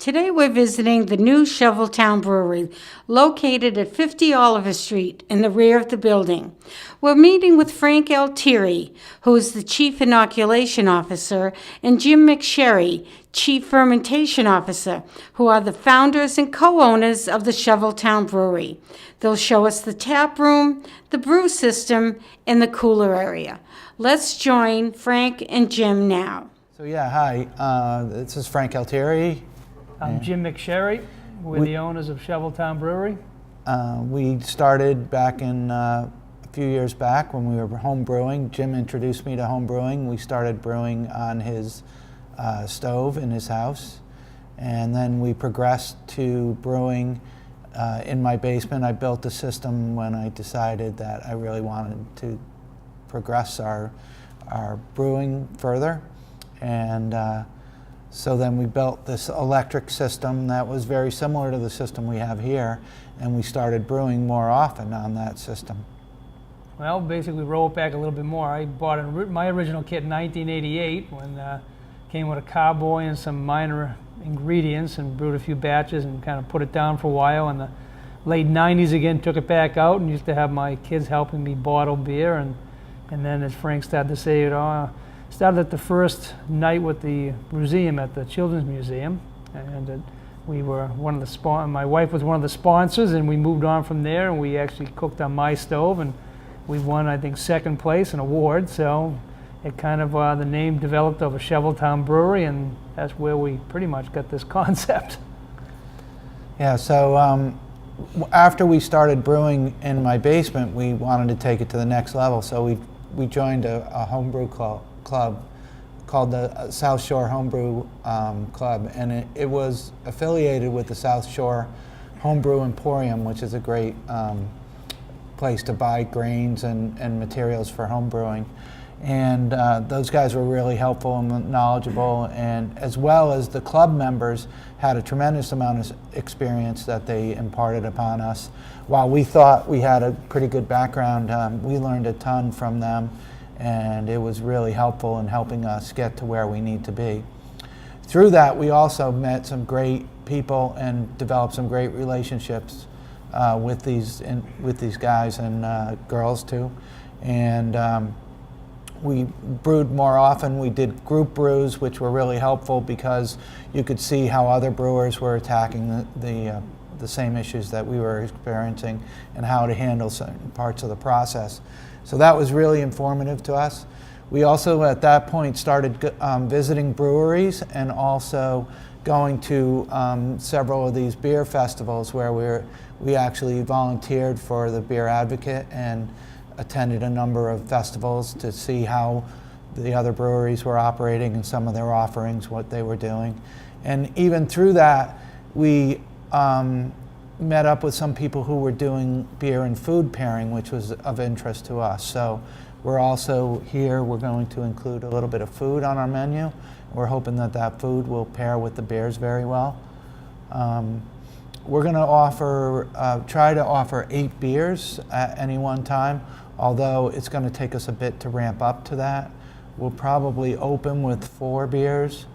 Today we're visiting the new Shovel Town Brewery, located at 50 Oliver Street in the rear of the building. We're meeting with Frank Altieri, who is the Chief Inoculation Officer, and Jim McSherry, Chief Fermentation Officer, who are the founders and co-owners of the Shovel Town Brewery. They'll show us the tap room, the brew system, and the cooler area. Let's join Frank and Jim now. So hi, this is Frank Altieri. I'm Jim McSherry. We're the owners of Shovel Town Brewery. We started back in a few years back when we were home brewing. Jim introduced me to home brewing. We started brewing on his stove in his house, and then we progressed to brewing in my basement. I built a system when I decided that I really wanted to progress our brewing further, and so then we built this electric system that was very similar to the system we have here, and we started brewing more often on that system. Well, basically roll it back a little bit more. I bought my original kit in 1988 when came with a carboy and some minor ingredients, and brewed a few batches and kind of put it down for a while. In the late 90s again, took it back out and used to have my kids helping me bottle beer, and then as Frank started to say, started at the first night with the museum at the Children's Museum, and we were one of the my wife was one of the sponsors, and we moved on from there, and we actually cooked on my stove, and we won, I think, second place, an award. So it kind of the name developed of a Shovel Town Brewery, and that's where we pretty much got this concept. Yeah, so after we started brewing in my basement, we wanted to take it to the next level, so we joined a homebrew club called the South Shore Homebrew Club, and it was affiliated with the South Shore Homebrew Emporium, which is a great place to buy grains and materials for homebrewing. And those guys were really helpful and knowledgeable, and as well as the club members had a tremendous amount of experience that they imparted upon us. While we thought we had a pretty good background, we learned a ton from them, and it was really helpful in helping us get to where we need to be. Through that, we also met some great people and developed some great relationships with these guys and girls too. And we brewed more often. We did group brews, which were really helpful because you could see how other brewers were attacking the same issues that we were experiencing and how to handle certain parts of the process. So that was really informative to us. We also, at that point, started visiting breweries and also going to several of these beer festivals where we actually volunteered for the Beer Advocate and attended a number of festivals to see how the other breweries were operating and some of their offerings, what they were doing. And even through that, we met up with some people who were doing beer and food pairing, which was of interest to us. So we're also here, we're going to include a little bit of food on our menu. We're hoping that food will pair with the beers very well. We're going to try to offer 8 beers at any one time, although it's going to take us a bit to ramp up to that. We'll probably open with 4 beers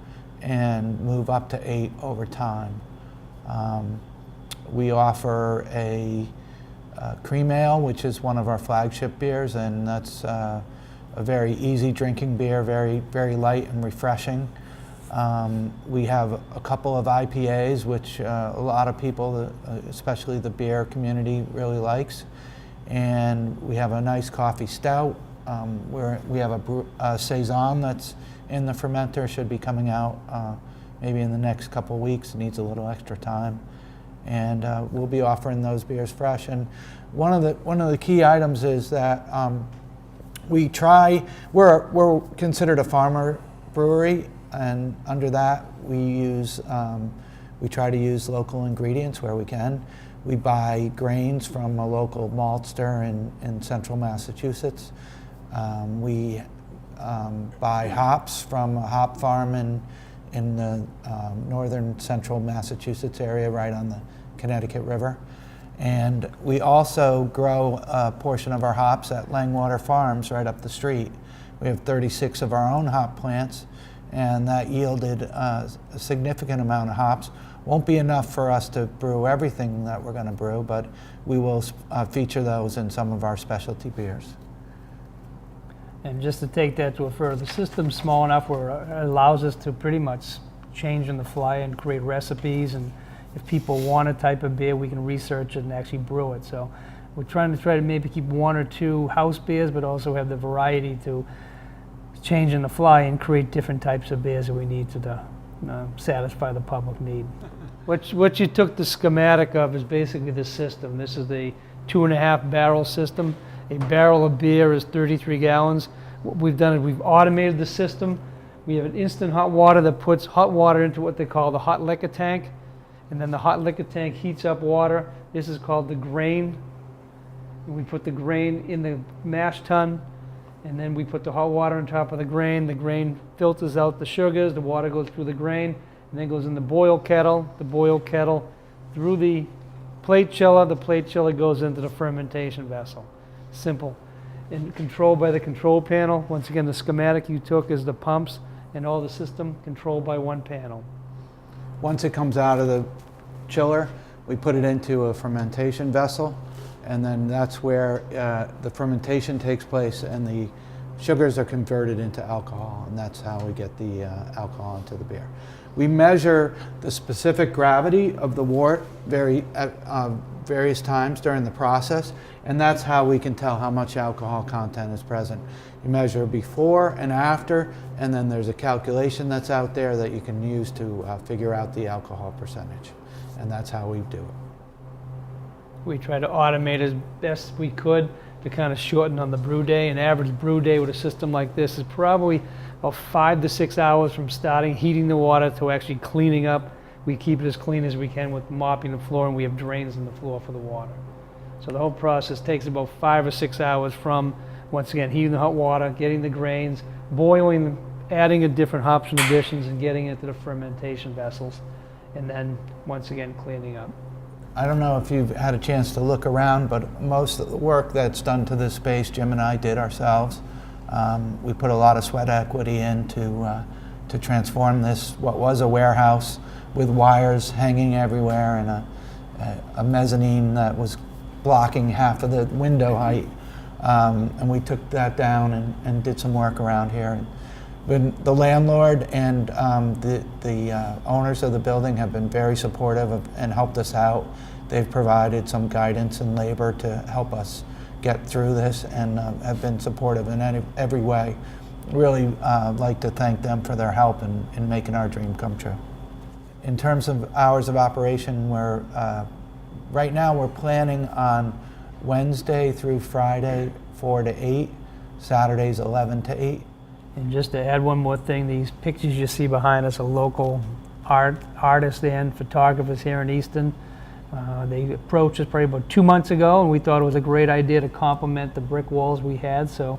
and move up to 8 over time. We offer a cream ale, which is one of our flagship beers, and that's a very easy drinking beer, very, very light and refreshing. We have a couple of IPAs, which a lot of people, especially the beer community, really likes. And we have a nice coffee stout. We have a Saison that's in the fermenter, should be coming out maybe in the next couple of weeks. It needs a little extra time. And we'll be offering those beers fresh. And one of the key items is that we're considered a farmer brewery, and under that we try to use local ingredients where we can. We buy grains from a local maltster in central Massachusetts. We buy hops from a hop farm in the northern central Massachusetts area, right on the Connecticut River. And we also grow a portion of our hops at Langwater Farms right up the street. We have 36 of our own hop plants, and that yielded a significant amount of hops. Won't be enough for us to brew everything that we're going to brew, but we will feature those in some of our specialty beers. And just to take that to a further, the system's small enough where it allows us to pretty much change on the fly and create recipes, and if people want a type of beer, we can research it and actually brew it. So we're trying to maybe keep 1 or 2 house beers, but also have the variety to change on the fly and create different types of beers that we need to satisfy the public need. What you took the schematic of is basically the system. This is the 2.5 barrel system. A barrel of beer is 33 gallons. What we've done is we've automated the system. We have an instant hot water that puts hot water into what they call the hot liquor tank, and then the hot liquor tank heats up water. This is called the grain. And we put the grain in the mash tun, and then we put the hot water on top of the grain. The grain filters out the sugars, the water goes through the grain, and then goes in the boil kettle. The boil kettle through the plate chiller. The plate chiller goes into the fermentation vessel. Simple. And controlled by the control panel. Once again, the schematic you took is the pumps and all the system controlled by one panel. Once it comes out of the chiller, we put it into a fermentation vessel, and then that's where the fermentation takes place and the sugars are converted into alcohol, and that's how we get the alcohol into the beer. We measure the specific gravity of the wort various times during the process, and that's how we can tell how much alcohol content is present. You measure before and after, and then there's a calculation that's out there that you can use to figure out the alcohol percentage, and that's how we do it. We try to automate as best we could to kind of shorten on the brew day. An average brew day with a system like this is probably about 5 to 6 hours from starting heating the water to actually cleaning up. We keep it as clean as we can with mopping the floor, and we have drains in the floor for the water. So the whole process takes about 5 or 6 hours from, once again, heating the hot water, getting the grains, boiling, adding a different hops and additions, and getting into the fermentation vessels, and then, once again, cleaning up. I don't know if you've had a chance to look around, but most of the work that's done to this space, Jim and I did ourselves. We put a lot of sweat equity in to transform this, what was a warehouse with wires hanging everywhere and a mezzanine that was blocking half of the window height. And we took that down and did some work around here. And the landlord and the owners of the building have been very supportive and helped us out. They've provided some guidance and labor to help us get through this, and have been supportive in every way. Really like to thank them for their help in making our dream come true. In terms of hours of operation, right now we're planning on Wednesday through Friday 4 to 8, Saturdays 11 to 8. And just to add one more thing, these pictures you see behind us are local artists and photographers here in Easton. They approached us probably about 2 months ago, and we thought it was a great idea to complement the brick walls we had. So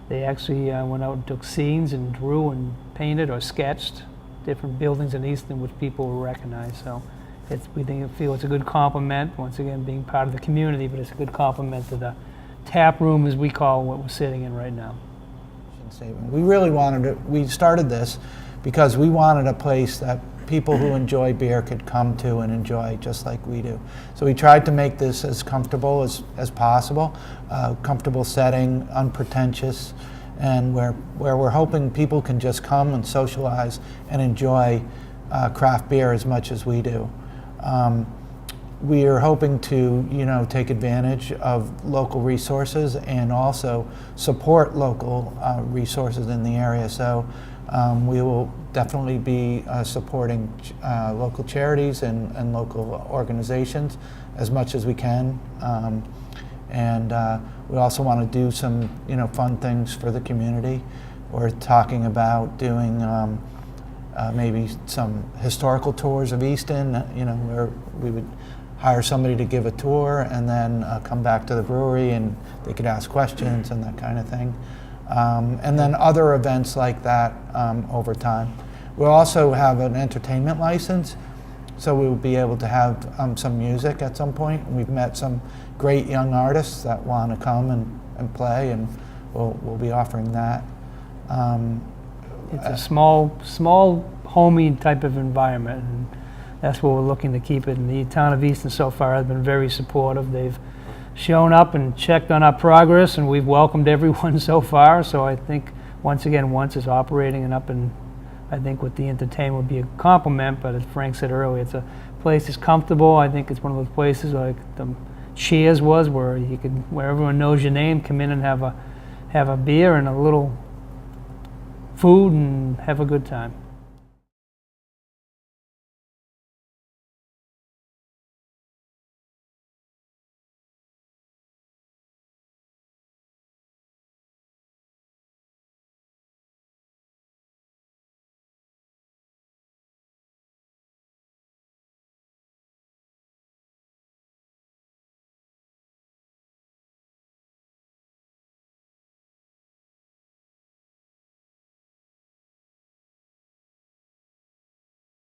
they actually went out and took scenes and drew and painted or sketched different buildings in Easton which people will recognize. So we feel it's a good complement, once again being part of the community, but it's a good complement to the tap room, as we call what we're sitting in right now. We really we started this because we wanted a place that people who enjoy beer could come to and enjoy just like we do. So we tried to make this as comfortable as possible, comfortable setting, unpretentious, and where we're hoping people can just come and socialize and enjoy craft beer as much as we do. We are hoping to, take advantage of local resources and also support local resources in the area. So we will definitely be supporting local charities and local organizations as much as we can. And we also want to do some, fun things for the community. We're talking about doing maybe some historical tours of Easton, where we would hire somebody to give a tour and then come back to the brewery and they could ask questions and that kind of thing. And then other events like that over time. We'll also have an entertainment license, so we'll be able to have some music at some point. We've met some great young artists that want to come and play, and we'll be offering that. It's a small, homey type of environment, and that's what we're looking to keep it. And the town of Easton so far has been very supportive. They've shown up and checked on our progress, and we've welcomed everyone so far. So I think, once it's operating and up, and I think with the entertainment would be a compliment. But as Frank said earlier, it's a place that's comfortable. I think it's one of those places like the Cheers was, where everyone knows your name, come in and have a beer and a little food and have a good time.